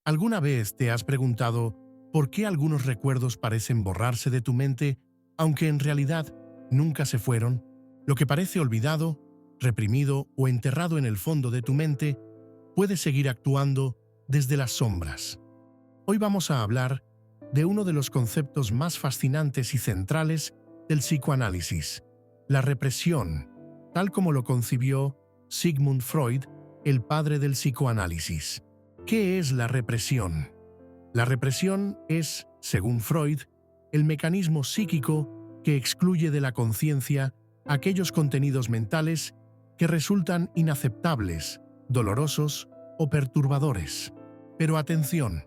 ¿Alguna vez te has preguntado por qué algunos recuerdos parecen borrarse de tu mente, aunque en realidad nunca se fueron? Lo que parece olvidado, reprimido o enterrado en el fondo de tu mente puede seguir actuando desde las sombras. Hoy vamos a hablar de uno de los conceptos más fascinantes y centrales del psicoanálisis, la represión, tal como lo concibió Sigmund Freud, el padre del psicoanálisis. ¿Qué es la represión? La represión es, según Freud, el mecanismo psíquico que excluye de la conciencia aquellos contenidos mentales que resultan inaceptables, dolorosos o perturbadores. Pero atención,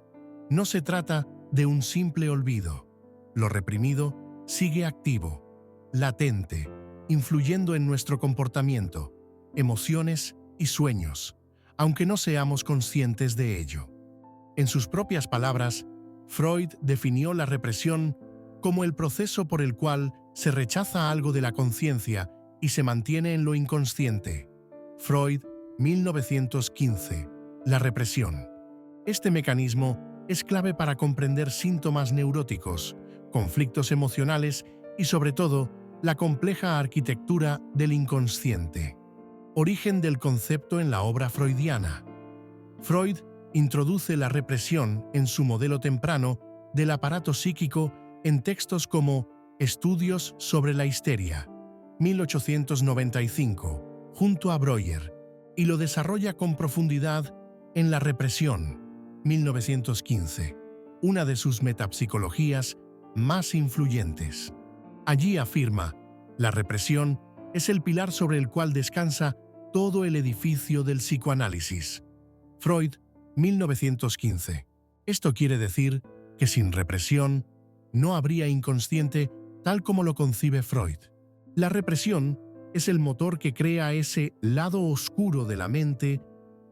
no se trata de un simple olvido. Lo reprimido sigue activo, latente, influyendo en nuestro comportamiento, emociones y sueños, aunque no seamos conscientes de ello. En sus propias palabras, Freud definió la represión como el proceso por el cual se rechaza algo de la conciencia y se mantiene en lo inconsciente. Freud, 1915. La represión. Este mecanismo es clave para comprender síntomas neuróticos, conflictos emocionales y, sobre todo, la compleja arquitectura del inconsciente. Origen del concepto en la obra freudiana. Freud introduce la represión en su modelo temprano del aparato psíquico en textos como Estudios sobre la histeria, 1895, junto a Breuer, y lo desarrolla con profundidad en La represión, 1915, una de sus metapsicologías más influyentes. Allí afirma, la represión es el pilar sobre el cual descansa todo el edificio del psicoanálisis. Freud, 1915. Esto quiere decir que sin represión no habría inconsciente tal como lo concibe Freud. La represión es el motor que crea ese lado oscuro de la mente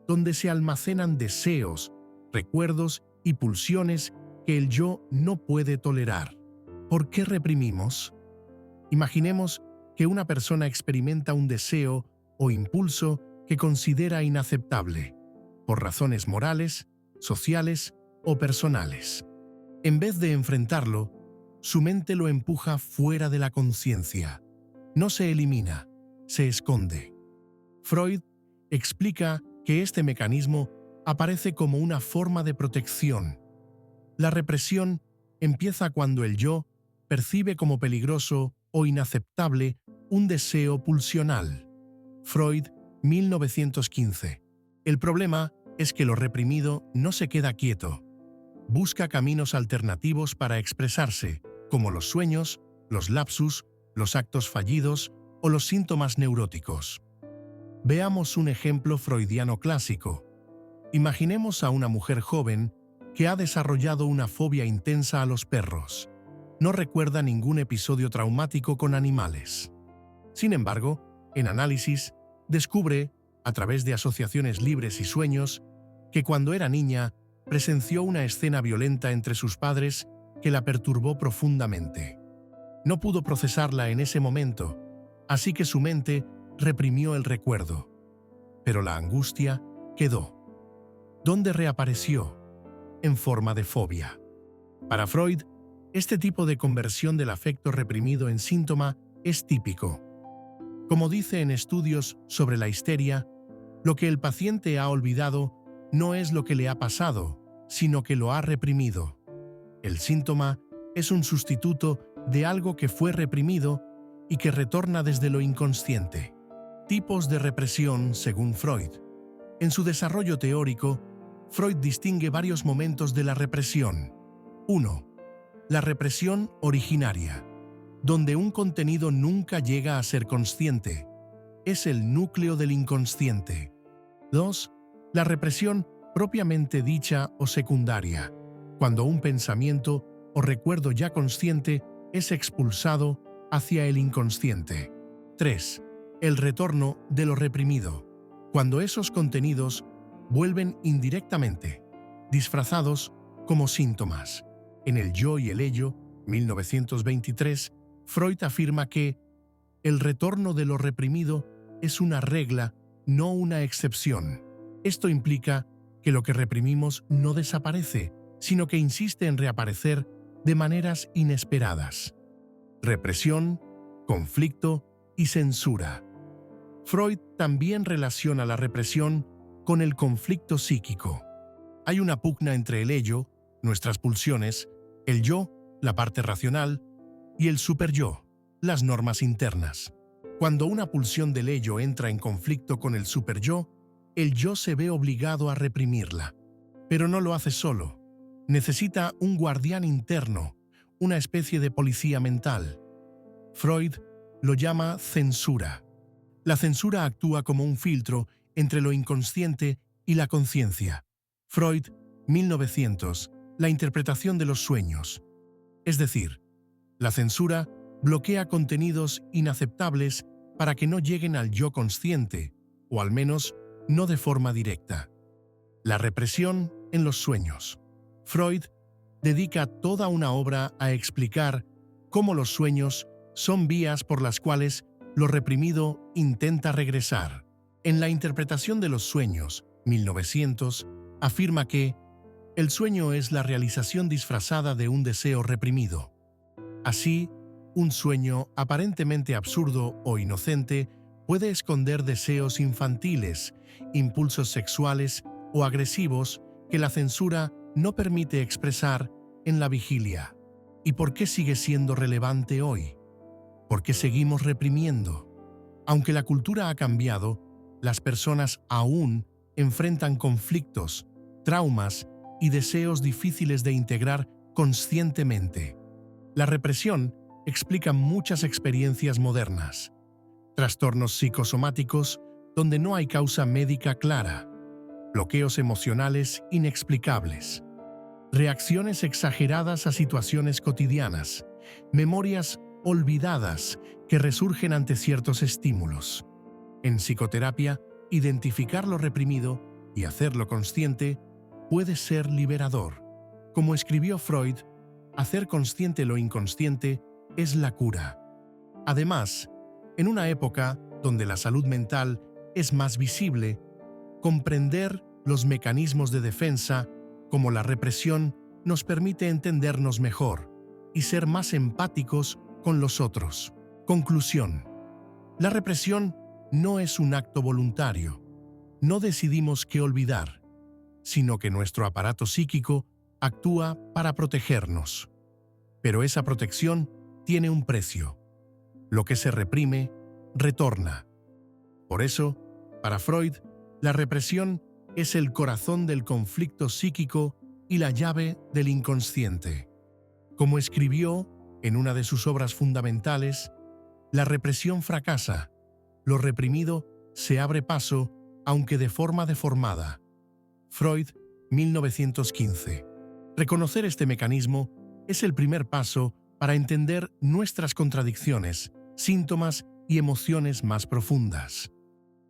donde se almacenan deseos, recuerdos y pulsiones que el yo no puede tolerar. ¿Por qué reprimimos? Imaginemos que una persona experimenta un deseo o impulso que considera inaceptable, por razones morales, sociales o personales. En vez de enfrentarlo, su mente lo empuja fuera de la conciencia. No se elimina, se esconde. Freud explica que este mecanismo aparece como una forma de protección. La represión empieza cuando el yo percibe como peligroso o inaceptable un deseo pulsional. Freud, 1915. El problema es que lo reprimido no se queda quieto. Busca caminos alternativos para expresarse, como los sueños, los lapsus, los actos fallidos o los síntomas neuróticos. Veamos un ejemplo freudiano clásico. Imaginemos a una mujer joven que ha desarrollado una fobia intensa a los perros. No recuerda ningún episodio traumático con animales. Sin embargo, en análisis, descubre, a través de asociaciones libres y sueños, que cuando era niña presenció una escena violenta entre sus padres que la perturbó profundamente. No pudo procesarla en ese momento, así que su mente reprimió el recuerdo. Pero la angustia quedó. ¿Dónde reapareció? En forma de fobia. Para Freud, este tipo de conversión del afecto reprimido en síntoma es típico. Como dice en Estudios sobre la histeria, lo que el paciente ha olvidado no es lo que le ha pasado, sino que lo ha reprimido. El síntoma es un sustituto de algo que fue reprimido y que retorna desde lo inconsciente. Tipos de represión según Freud. En su desarrollo teórico, Freud distingue varios momentos de la represión. 1. La represión originaria, donde un contenido nunca llega a ser consciente. Es el núcleo del inconsciente. 2. La represión propiamente dicha o secundaria, cuando un pensamiento o recuerdo ya consciente es expulsado hacia el inconsciente. 3. El retorno de lo reprimido, cuando esos contenidos vuelven indirectamente, disfrazados como síntomas. En El yo y el ello, 1923, Freud afirma que el retorno de lo reprimido es una regla, no una excepción. Esto implica que lo que reprimimos no desaparece, sino que insiste en reaparecer de maneras inesperadas. Represión, conflicto y censura. Freud también relaciona la represión con el conflicto psíquico. Hay una pugna entre el ello, nuestras pulsiones, el yo, la parte racional, y el superyo, las normas internas. Cuando una pulsión del ello entra en conflicto con el superyo, el yo se ve obligado a reprimirla. Pero no lo hace solo. Necesita un guardián interno, una especie de policía mental. Freud lo llama censura. La censura actúa como un filtro entre lo inconsciente y la conciencia. Freud, 1900, la interpretación de los sueños. Es decir, la censura bloquea contenidos inaceptables para que no lleguen al yo consciente, o al menos no de forma directa. La represión en los sueños. Freud dedica toda una obra a explicar cómo los sueños son vías por las cuales lo reprimido intenta regresar. En la interpretación de los sueños, 1900, afirma que el sueño es la realización disfrazada de un deseo reprimido. Así, un sueño aparentemente absurdo o inocente puede esconder deseos infantiles, impulsos sexuales o agresivos que la censura no permite expresar en la vigilia. ¿Y por qué sigue siendo relevante hoy? ¿Por qué seguimos reprimiendo? Aunque la cultura ha cambiado, las personas aún enfrentan conflictos, traumas y deseos difíciles de integrar conscientemente. La represión explica muchas experiencias modernas. Trastornos psicosomáticos donde no hay causa médica clara, bloqueos emocionales inexplicables, reacciones exageradas a situaciones cotidianas, memorias olvidadas que resurgen ante ciertos estímulos. En psicoterapia, identificar lo reprimido y hacerlo consciente puede ser liberador. Como escribió Freud, hacer consciente lo inconsciente es la cura. Además, en una época donde la salud mental es más visible, comprender los mecanismos de defensa, como la represión, nos permite entendernos mejor y ser más empáticos con los otros. Conclusión. La represión no es un acto voluntario. No decidimos qué olvidar, sino que nuestro aparato psíquico actúa para protegernos. Pero esa protección tiene un precio. Lo que se reprime, retorna. Por eso, para Freud, la represión es el corazón del conflicto psíquico y la llave del inconsciente. Como escribió en una de sus obras fundamentales, la represión fracasa, lo reprimido se abre paso, aunque de forma deformada. Freud, 1915. Reconocer este mecanismo es el primer paso para entender nuestras contradicciones, síntomas y emociones más profundas.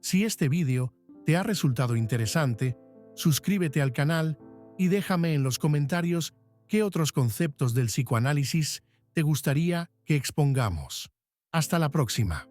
Si este vídeo te ha resultado interesante, suscríbete al canal y déjame en los comentarios qué otros conceptos del psicoanálisis te gustaría que expongamos. Hasta la próxima.